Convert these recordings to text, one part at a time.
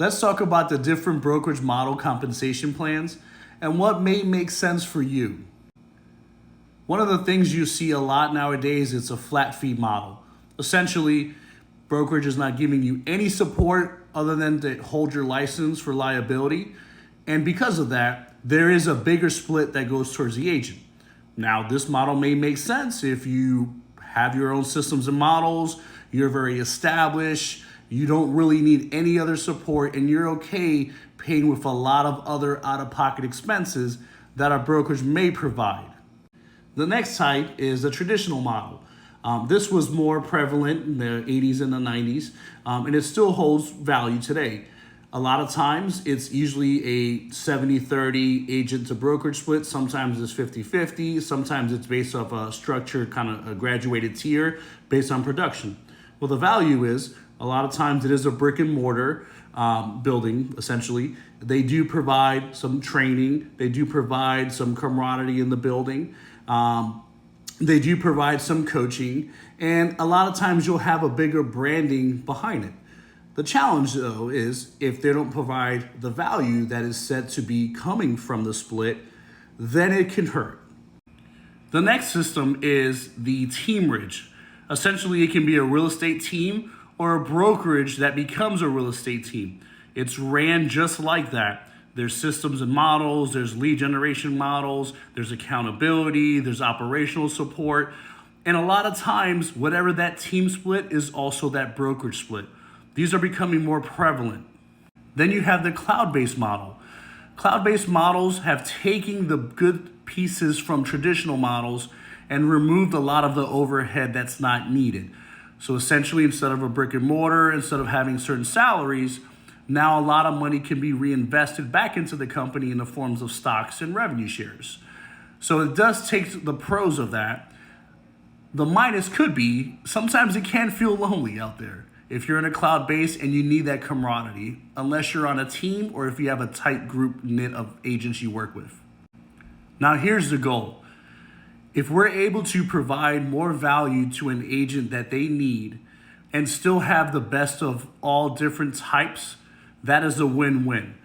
Let's talk about the different brokerage model compensation plans and what may make sense for you. One of the things you see a lot nowadays is a flat fee model. Essentially, brokerage is not giving you any support other than to hold your license for liability. And because of that, there is a bigger split that goes towards the agent. Now, this model may make sense if you have your own systems and models, you're very established, you don't really need any other support, and you're okay paying with a lot of other out-of-pocket expenses that a brokerage may provide. The next type is a traditional model. This was more prevalent in the 80s and the 90s, and it still holds value today. A lot of times it's usually a 70-30 agent to brokerage split. Sometimes it's 50-50. Sometimes it's based off a structured kind of a graduated tier based on production. Well, the value is a lot of times it is a brick and mortar building, essentially. They do provide some training. They do provide some camaraderie in the building. They do provide some coaching. And a lot of times you'll have a bigger branding behind it. The challenge, though, is if they don't provide the value that is said to be coming from the split, then it can hurt. The next system is the teamrage. Essentially, it can be a real estate team or a brokerage that becomes a real estate team. It's ran just like that. There's systems and models, there's lead generation models, there's accountability, there's operational support. And a lot of times, whatever that team split is also that brokerage split. These are becoming more prevalent. Then you have the cloud-based model. Cloud-based models have taken the good pieces from traditional models and removed a lot of the overhead that's not needed. So essentially, instead of a brick and mortar, instead of having certain salaries, now a lot of money can be reinvested back into the company in the forms of stocks and revenue shares. So it does take the pros of that. The minus could be, sometimes it can feel lonely out there if you're in a cloud base and you need that camaraderie, unless you're on a team or if you have a tight group knit of agents you work with. Now here's the goal. If we're able to provide more value to an agent that they need and still have the best of all different types, that is a win-win.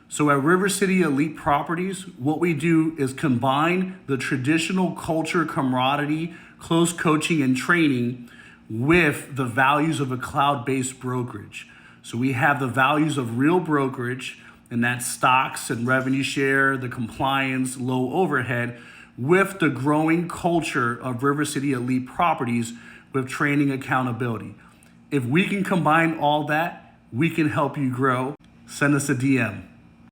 So at River City Elite Properties, what we do is combine the traditional culture, camaraderie, close coaching and training with the values of a cloud-based brokerage. So we have the values of real brokerage, and that's stocks and revenue share, the compliance, low overhead, with the growing culture of River City Elite Properties with training accountability. If we can combine all that, we can help you grow. Send us a DM.